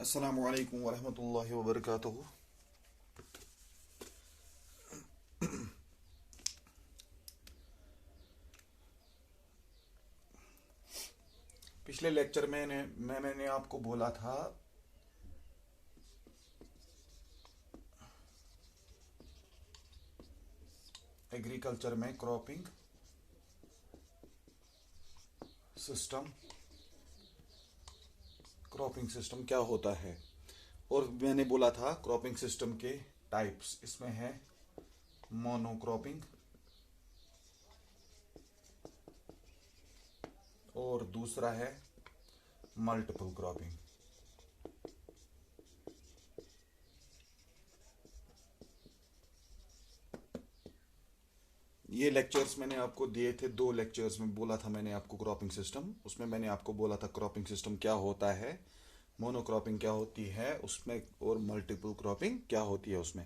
अस्सलामु अलैकुम वरहमतुल्लाहि वबरकातुहू। पिछले लेक्चर में मैंने आपको बोला था एग्रीकल्चर में क्रॉपिंग सिस्टम क्या होता है। और मैंने बोला था क्रॉपिंग सिस्टम के टाइप्स, इसमें है मोनोक्रॉपिंग और दूसरा है मल्टीपल क्रॉपिंग। ये लेक्चर्स मैंने आपको दिए थे, दो लेक्चर्स में बोला था मैंने आपको क्रॉपिंग सिस्टम। उसमें मैंने आपको बोला था क्रॉपिंग सिस्टम क्या होता है, मोनोक्रॉपिंग क्या होती है उसमें, और मल्टीपल क्रॉपिंग क्या होती है उसमें।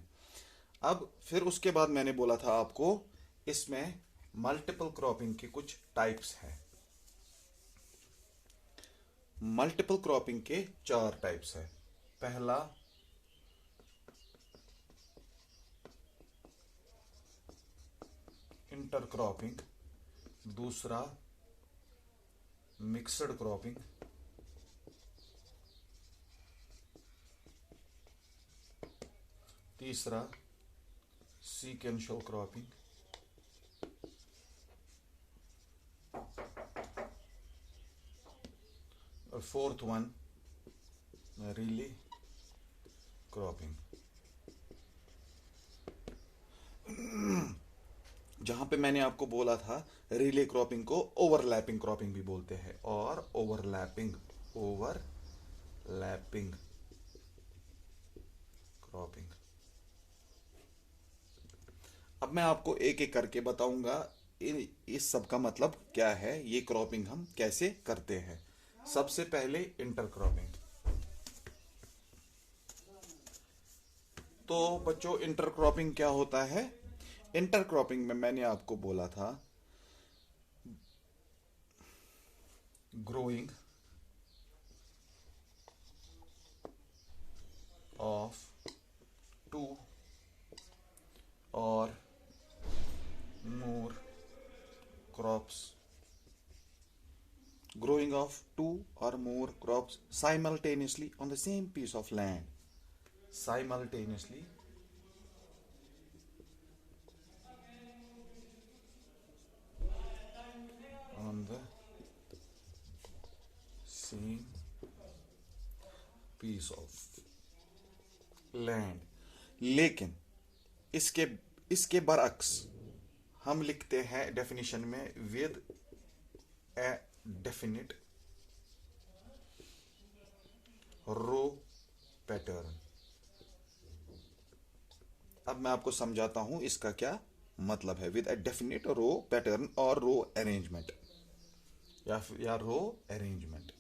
अब फिर उसके बाद मैंने बोला था आपको इसमें मल्टीपल क्रॉपिंग के कुछ टाइप्स हैं। मल्टीपल क्रॉपिंग के चार टाइप्स है। पहला इंटरक्रॉपिंग, दूसरा मिक्सड क्रॉपिंग, तीसरा सीक्वेंशियल क्रॉपिंग, और फोर्थ वन रिले क्रॉपिंग। जहां पे मैंने आपको बोला था रिले क्रॉपिंग को ओवरलैपिंग क्रॉपिंग भी बोलते हैं, और ओवरलैपिंग क्रॉपिंग। अब मैं आपको एक एक करके बताऊंगा इस सब का मतलब क्या है, ये क्रॉपिंग हम कैसे करते हैं। सबसे पहले इंटरक्रॉपिंग। तो बच्चों इंटरक्रॉपिंग क्या होता है। इंटरक्रॉपिंग में मैंने आपको बोला था ग्रोइंग ऑफ टू और more crops, growing of two or more crops simultaneously on the same piece of land, simultaneously on the same piece of land। लेकिन इसके इसके बरअक्स हम लिखते हैं डेफिनेशन में with a definite row pattern. अब मैं आपको समझाता हूं इसका क्या मतलब है। With a definite row pattern और रो अरेंजमेंट, या रो अरेंजमेंट।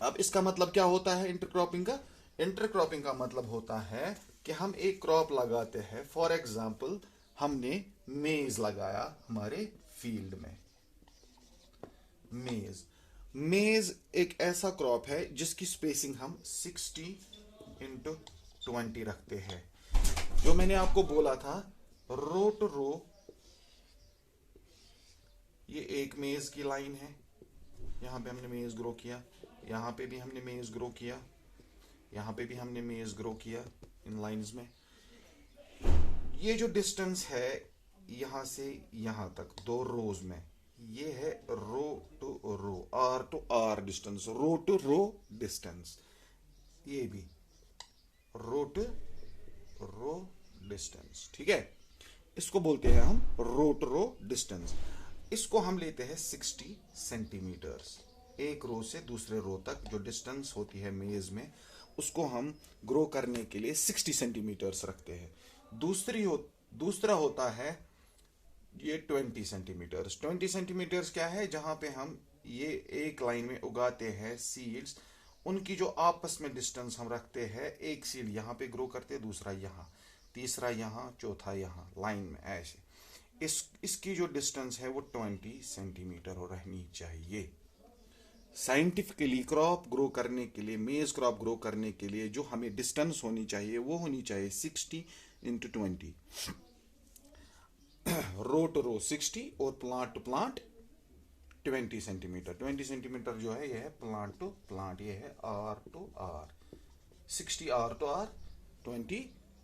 अब इसका मतलब क्या होता है इंटरक्रॉपिंग का। इंटरक्रॉपिंग का मतलब होता है कि हम एक क्रॉप लगाते हैं। फॉर एग्जाम्पल हमने मेज लगाया हमारे फील्ड में। मेज मेज एक ऐसा क्रॉप है जिसकी स्पेसिंग हम 60x20 रखते हैं। जो मैंने आपको बोला था रो टू रो, ये एक मेज की लाइन है। यहां पे हमने मेज ग्रो किया, यहां पे भी हमने मेज ग्रो किया, यहां पे भी हमने मेज ग्रो किया इन लाइंस में। ये जो डिस्टेंस है यहां से यहां तक दो रोज में, ये है row to row, R to R distance, row to row distance. ये भी रो टू रो डिस्टेंस, ठीक है। इसको बोलते हैं हम रो टू रो डिस्टेंस। इसको हम लेते हैं 60 सेंटीमीटर्स। एक रो से दूसरे रो तक जो डिस्टेंस होती है मेज में, उसको हम ग्रो करने के लिए 60 सेंटीमीटर्स रखते हैं। दूसरा होता है ये 20 सेंटीमीटर्स। 20 सेंटीमीटर्स क्या है, जहां पे हम ये एक लाइन में उगाते हैं सीड्स, उनकी जो आपस में डिस्टेंस हम रखते हैं, एक सीड यहाँ पे ग्रो करते हैं, दूसरा यहाँ, तीसरा यहाँ, चौथा यहाँ, लाइन में ऐसे। इसकी जो डिस्टेंस है वो 20 सेंटीमीटर हो रहनी चाहिए। साइंटिफिकली क्रॉप ग्रो करने के लिए, मेज क्रॉप ग्रो करने के लिए जो हमें डिस्टेंस होनी चाहिए वो होनी चाहिए 60x20। रो टू रो 60 और plant to plant 20 centimetre. 20 centimetre जो है यह है प्लांट टू प्लांट, यह है R to R. 60 R to R, 20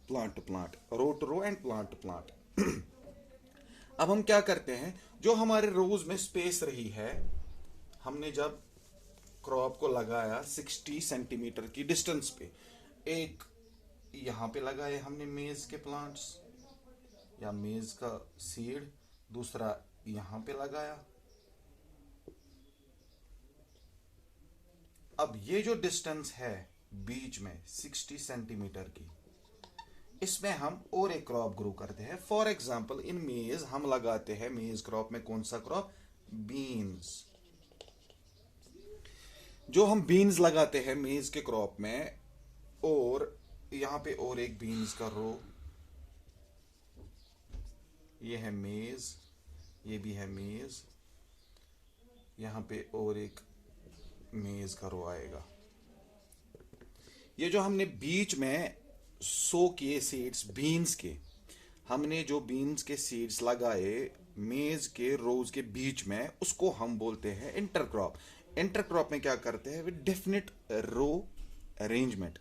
plant to plant, row to row and plant to plant. अब हम क्या करते हैं, जो हमारे रोज में स्पेस रही है, हमने जब क्रॉप को लगाया 60 सेंटीमीटर की डिस्टेंस पे, एक यहां पे लगाए हमने मेज के प्लांट्स या मेज का सीड, दूसरा यहां पे लगाया। अब ये जो डिस्टेंस है बीच में 60 सेंटीमीटर की, इसमें हम और एक क्रॉप ग्रो करते हैं। फॉर एग्जाम्पल इन मेज हम लगाते हैं, मेज क्रॉप में कौन सा क्रॉप, बीन्स। जो हम बीन्स लगाते हैं मेज के क्रॉप में, और यहां पे और एक बीन्स का रो, ये है मेज, ये भी है मेज, यहां पे और एक मेज का रो आएगा। ये जो हमने बीच में सो किए सीड्स बीन्स के, हमने जो बीन्स के सीड्स लगाए मेज के रोज के बीच में, उसको हम बोलते हैं इंटरक्रॉप। इंटरक्रॉप में क्या करते हैं, विद डेफिनेट रो अरेंजमेंट।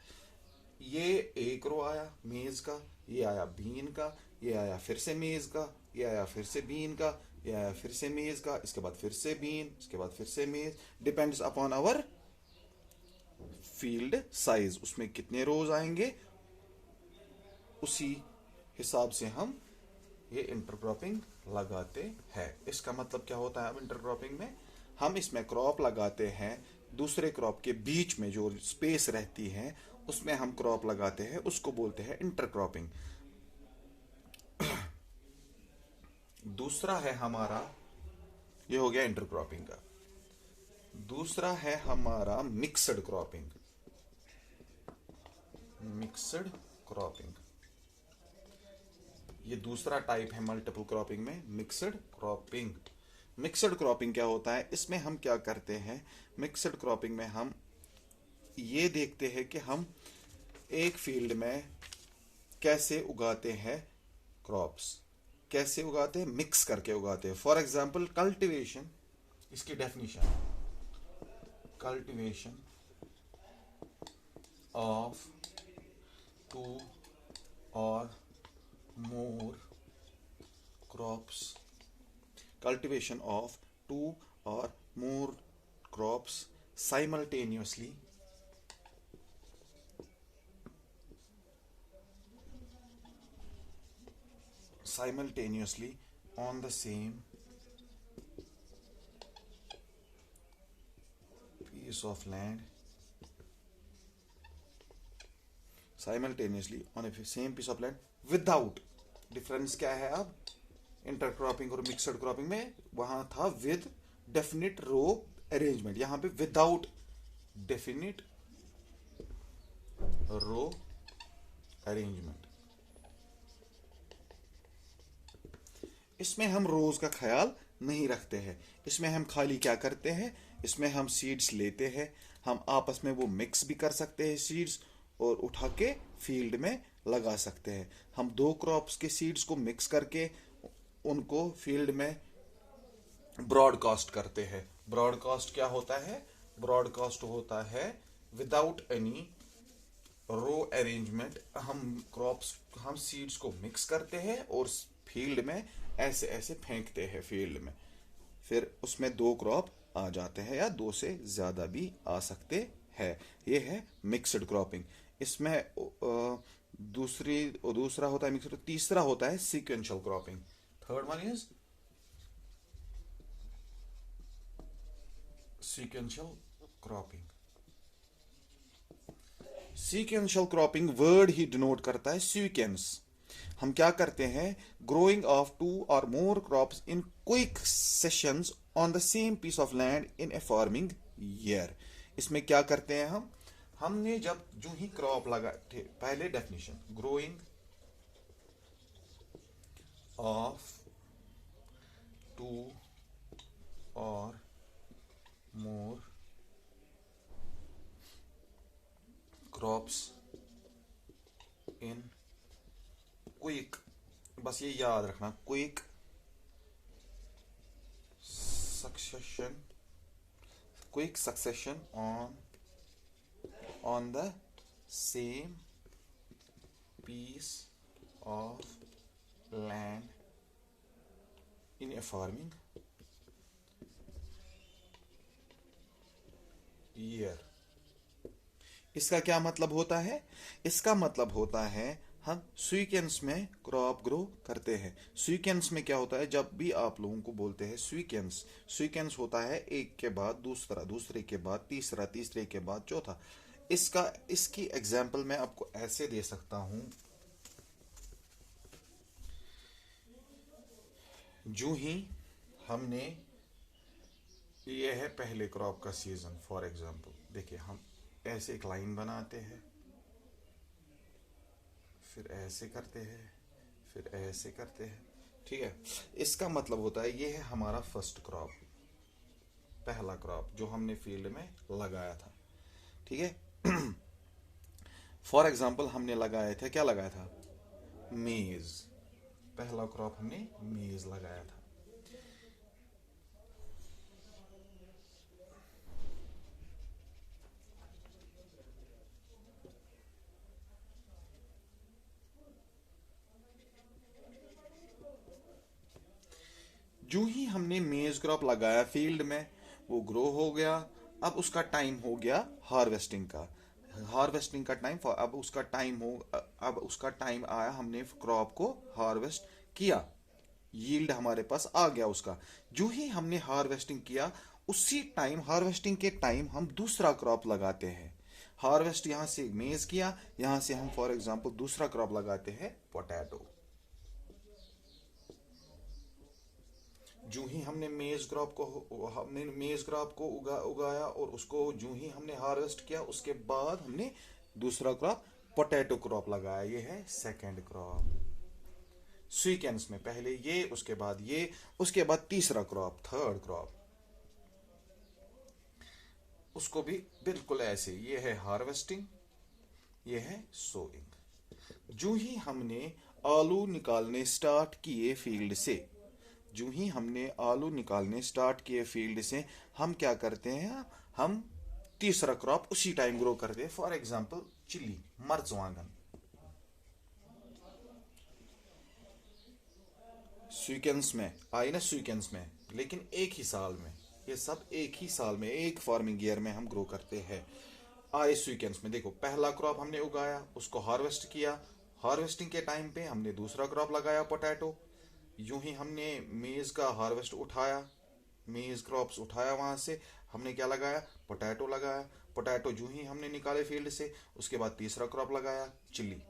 ये एक रो आया मेज का, ये आया बीन का, ये आया फिर से मेज का, ये आया फिर से बीन का, ये आया फिर से मेज का, इसके बाद फिर से बीन, इसके बाद फिर से maize. Depends upon our field size, उसमें कितने रोज आएंगे उसी हिसाब से हम ये इंटरक्रॉपिंग लगाते हैं। इसका मतलब क्या होता है, अब इंटरक्रॉपिंग में हम इसमें क्रॉप लगाते हैं, दूसरे क्रॉप के बीच में जो स्पेस रहती है उसमें हम क्रॉप लगाते हैं, उसको बोलते हैं इंटरक्रॉपिंग। दूसरा है हमारा, ये हो गया इंटरक्रॉपिंग का। दूसरा है हमारा मिक्सड क्रॉपिंग। मिक्सड क्रॉपिंग, ये दूसरा टाइप है मल्टीपल क्रॉपिंग में, मिक्सड क्रॉपिंग। मिक्सड क्रॉपिंग क्या होता है, इसमें हम क्या करते हैं, मिक्सड क्रॉपिंग में हम ये देखते हैं कि हम एक फील्ड में कैसे उगाते हैं क्रॉप्स, कैसे उगाते हैं, मिक्स करके उगाते हैं। फॉर एग्जाम्पल कल्टीवेशन, इसकी definition, cultivation of 2 or more crops, cultivation of 2 or more crops simultaneously on the same piece of land, simultaneously on a same piece of land without. Difference क्या है अब intercropping और mixed cropping में, वहां था with definite row arrangement, यहां पे without definite रो arrangement. इसमें हम रोज का ख्याल नहीं रखते हैं, इसमें हम खाली क्या करते हैं, इसमें हम सीड्स लेते हैं, हम आपस में वो मिक्स भी कर सकते हैं सीड्स, और उठा के फील्ड में लगा सकते हैं। हम 2 क्रॉप्स के सीड्स को मिक्स करके उनको फील्ड में ब्रॉडकास्ट करते हैं। ब्रॉडकास्ट क्या होता है, ब्रॉडकास्ट होता है विदाउट एनी रो अरेंजमेंट। हम सीड्स को मिक्स करते हैं और फील्ड में ऐसे ऐसे फेंकते हैं फील्ड में, फिर उसमें 2 क्रॉप आ जाते हैं या 2 से ज्यादा भी आ सकते हैं। ये है मिक्सड क्रॉपिंग। इसमें दूसरा होता है मिक्सड, तीसरा होता है sequential cropping. Third one is sequential cropping. Sequential cropping word he denote करता है सीक्वेंस। हम क्या करते हैं, ग्रोइंग ऑफ 2 और more crops in quick sessions on the same piece of land in a farming year. इसमें क्या करते हैं हमने जब जो ही क्रॉप लगाए, पहले definition, growing of crops in quick, बस ये याद रखना, quick succession, quick succession on the same piece of land in a farming year। इसका क्या मतलब होता है? इसका मतलब होता है हम सीक्वेंस में क्रॉप ग्रो करते हैं। सीक्वेंस में क्या होता है, जब भी आप लोगों को बोलते हैं सीक्वेंस, सीक्वेंस होता है एक के बाद दूसरा, दूसरे के बाद तीसरा, तीसरे के बाद चौथा। इसकी एग्जाम्पल मैं आपको ऐसे दे सकता हूं, जो ही हमने, ये है पहले क्रॉप का सीजन, फॉर एग्जाम्पल देखिए, हम ऐसे एक लाइन बनाते हैं, फिर ऐसे करते हैं, फिर ऐसे करते हैं, ठीक है। इसका मतलब होता है ये है हमारा फर्स्ट क्रॉप, पहला क्रॉप जो हमने फील्ड में लगाया था, ठीक है। फॉर एग्जाम्पल हमने लगाया था, क्या लगाया था? मेज। पहला क्रॉप हमने मेज लगाया था। जो ही हमने मेज क्रॉप लगाया फील्ड में, वो ग्रो हो गया। अब उसका टाइम हो गया हार्वेस्टिंग का, हार्वेस्टिंग का टाइम, अब उसका टाइम आया, हमने क्रॉप को हार्वेस्ट किया, यील्ड हमारे पास आ गया उसका। जो ही हमने हार्वेस्टिंग किया, उसी टाइम, हार्वेस्टिंग के टाइम हम दूसरा क्रॉप लगाते हैं। हार्वेस्ट यहां से मेज किया, यहां से हम फॉर एग्जांपल दूसरा क्रॉप लगाते हैं पोटैटो। जो ही हमने मेज क्रॉप को उगाया, और उसको जो ही हमने हार्वेस्ट किया, उसके बाद हमने दूसरा क्रॉप पोटैटो क्रॉप लगाया। ये है सेकंड क्रॉप। सीक्वेंस में पहले ये, उसके बाद ये, उसके बाद तीसरा क्रॉप, थर्ड क्रॉप। उसको भी बिल्कुल ऐसे, ये है हार्वेस्टिंग, ये है सोइंग। जो ही हमने आलू निकालने स्टार्ट किए फील्ड से, जो ही हमने आलू निकालने स्टार्ट किए फील्ड से, हम क्या करते हैं, हम तीसरा क्रॉप उसी टाइम ग्रो करते हैं। फॉर एग्जांपल चिल्ली, मर्चवांगन। सीक्वेंस में आई ना, सीक्वेंस में, लेकिन एक ही साल में, ये सब एक ही साल में, एक फार्मिंग ईयर में हम ग्रो करते हैं। आए सीक्वेंस में, देखो पहला क्रॉप हमने उगाया, उसको हार्वेस्ट किया, हार्वेस्टिंग के टाइम पे हमने दूसरा क्रॉप लगाया पोटैटो। यूं ही हमने मेज का हार्वेस्ट उठाया, मेज क्रॉप्स उठाया, वहां से हमने क्या लगाया, पोटैटो लगाया। पोटैटो जो ही हमने निकाले फील्ड से, उसके बाद तीसरा क्रॉप लगाया चिल्ली,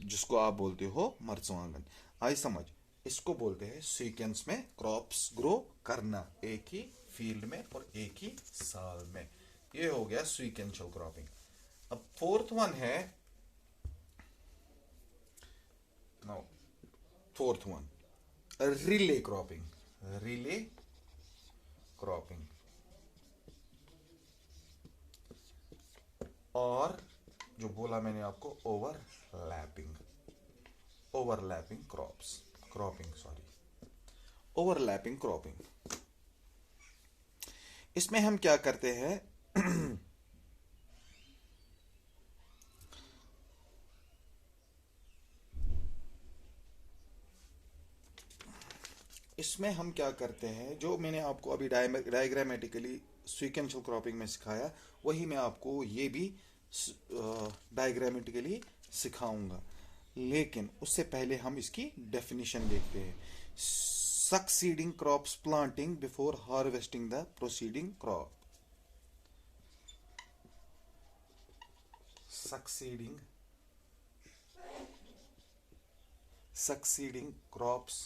जिसको आप बोलते हो मर्चवांगन। आई समझ? इसको बोलते हैं सीक्वेंस में क्रॉप्स ग्रो करना, एक ही फील्ड में और एक ही साल में। ये हो गया सीक्वेंशियल क्रॉपिंग। अब फोर्थ वन है, no, fourth one relay cropping. Relay cropping, और जो बोला मैंने आपको, overlapping, overlapping cropping, sorry, overlapping cropping. इसमें हम क्या करते हैं, इसमें हम क्या करते हैं, जो मैंने आपको अभी डायग्रामेटिकली सीक्वेंशियल क्रॉपिंग में सिखाया, वही मैं आपको ये भी डायग्रामेटिकली सिखाऊंगा। लेकिन उससे पहले हम इसकी डेफिनेशन देखते हैं। Succeeding crops planting before harvesting the proceeding crop. Succeeding, succeeding crops,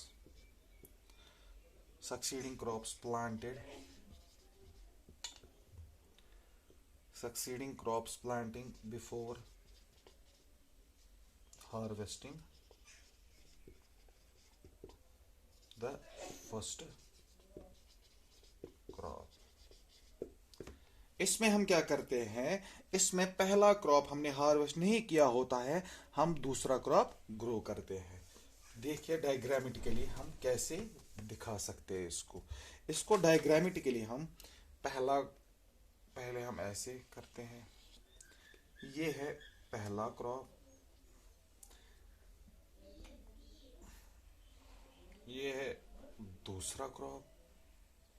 succeeding crops planted, succeeding crops planting before harvesting the first crop। इसमें हम क्या करते हैं, इसमें पहला क्रॉप हमने हार्वेस्ट नहीं किया होता है, हम दूसरा क्रॉप ग्रो करते हैं। देखिए डायग्रामेटिकली हम कैसे दिखा सकते हैं इसको। इसको डायग्रामेटिकली हम पहले हम ऐसे करते हैं। ये है पहला क्रॉप, ये है दूसरा क्रॉप,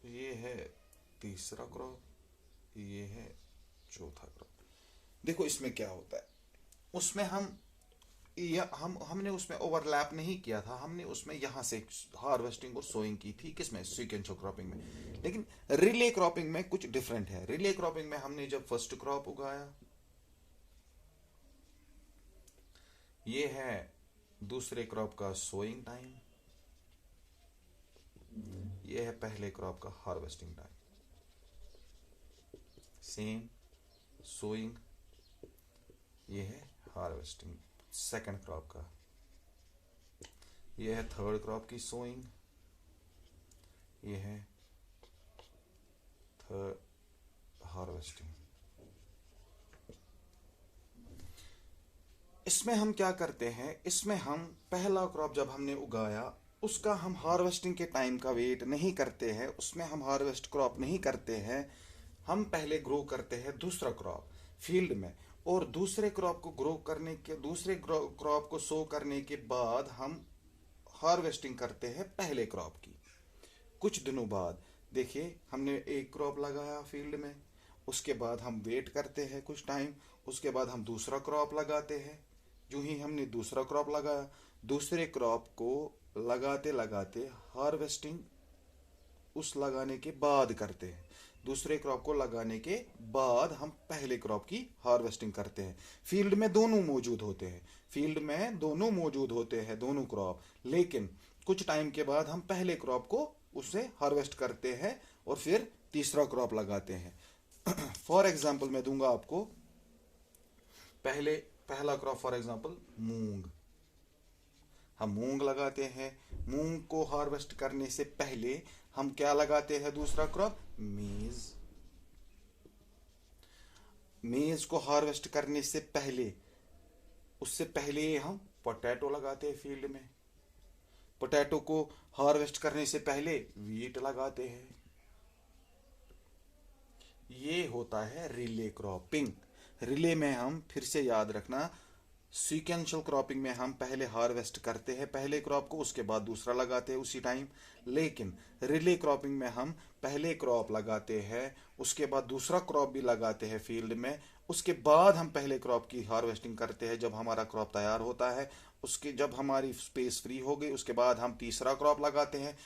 ये है तीसरा क्रॉप, ये है चौथा क्रॉप। देखो इसमें क्या होता है, उसमें हमने उसमें ओवरलैप नहीं किया था, हमने उसमें यहाँ से हार्वेस्टिंग और सोइंग की थी, किसमें, सीक्वेंशियल क्रॉपिंग में। लेकिन रिले क्रॉपिंग में कुछ डिफरेंट है। रिले क्रॉपिंग में हमने जब फर्स्ट क्रॉप उगाया, ये है दूसरे क्रॉप का सोइंग टाइम, ये है पहले क्रॉप का हार्वेस्टिंग टाइम। सेम सोइंग, ये है हार्वेस्टिंग सेकंड क्रॉप का, ये है थर्ड क्रॉप की सोइंग, ये है थर्ड हार्वेस्टिंग। इसमें हम क्या करते हैं, इसमें हम पहला क्रॉप जब हमने उगाया उसका हम हार्वेस्टिंग के टाइम का वेट नहीं करते हैं, उसमें हम हार्वेस्ट क्रॉप नहीं करते हैं, हम पहले ग्रो करते हैं दूसरा क्रॉप फील्ड में, और दूसरे क्रॉप को ग्रो करने के, दूसरे क्रॉप को सो करने के बाद हम हार्वेस्टिंग करते हैं पहले क्रॉप की। कुछ दिनों बाद देखिए हमने एक क्रॉप लगाया फील्ड में, उसके बाद हम वेट करते हैं कुछ टाइम, उसके बाद हम दूसरा क्रॉप लगाते हैं। जो ही हमने दूसरा क्रॉप लगाया, दूसरे क्रॉप को लगाते लगाते हार्वेस्टिंग उस लगाने के बाद करते हैं। दूसरे क्रॉप को लगाने के बाद हम पहले क्रॉप की हार्वेस्टिंग करते हैं। फील्ड में दोनों मौजूद होते हैं, फील्ड में दोनों मौजूद होते हैं, दोनों क्रॉप, लेकिन कुछ टाइम के बाद हम पहले क्रॉप को उससे हार्वेस्ट करते हैं और फिर तीसरा क्रॉप लगाते हैं। फॉर एग्जाम्पल मैं दूंगा आपको, पहला क्रॉप फॉर एग्जाम्पल मूंग, हम मूंग लगाते हैं। मूंग को हार्वेस्ट करने से पहले हम क्या लगाते हैं, दूसरा क्रॉप मेज। मेज को हार्वेस्ट करने से पहले, उससे पहले हम पोटैटो लगाते हैं फील्ड में। पोटैटो को हार्वेस्ट करने से पहले वीट लगाते हैं। ये होता है रिले क्रॉपिंग। रिले में हम फिर से याद रखना, सीक्वेंशियल क्रॉपिंग में हम पहले हार्वेस्ट करते हैं पहले क्रॉप को, उसके बाद दूसरा लगाते हैं उसी टाइम। लेकिन रिले क्रॉपिंग में हम पहले क्रॉप लगाते हैं, उसके बाद दूसरा क्रॉप भी लगाते हैं फील्ड में, उसके बाद हम पहले क्रॉप की हार्वेस्टिंग करते हैं। जब हमारा क्रॉप तैयार होता है, उसके जब हमारी स्पेस फ्री हो गई, उसके बाद हम तीसरा क्रॉप लगाते हैं,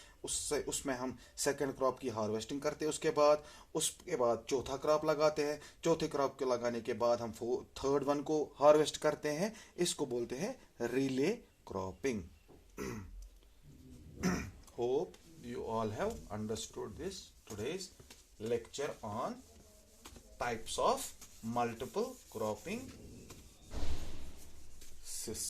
उसमें हम सेकंड क्रॉप की हार्वेस्टिंग करते हैं। उसके बाद चौथा क्रॉप लगाते हैं। चौथे क्रॉप के लगाने के बाद हम थर्ड वन को हार्वेस्ट करते हैं। इसको बोलते हैं relay cropping. Hope you all have understood this today's lecture on types of multiple cropping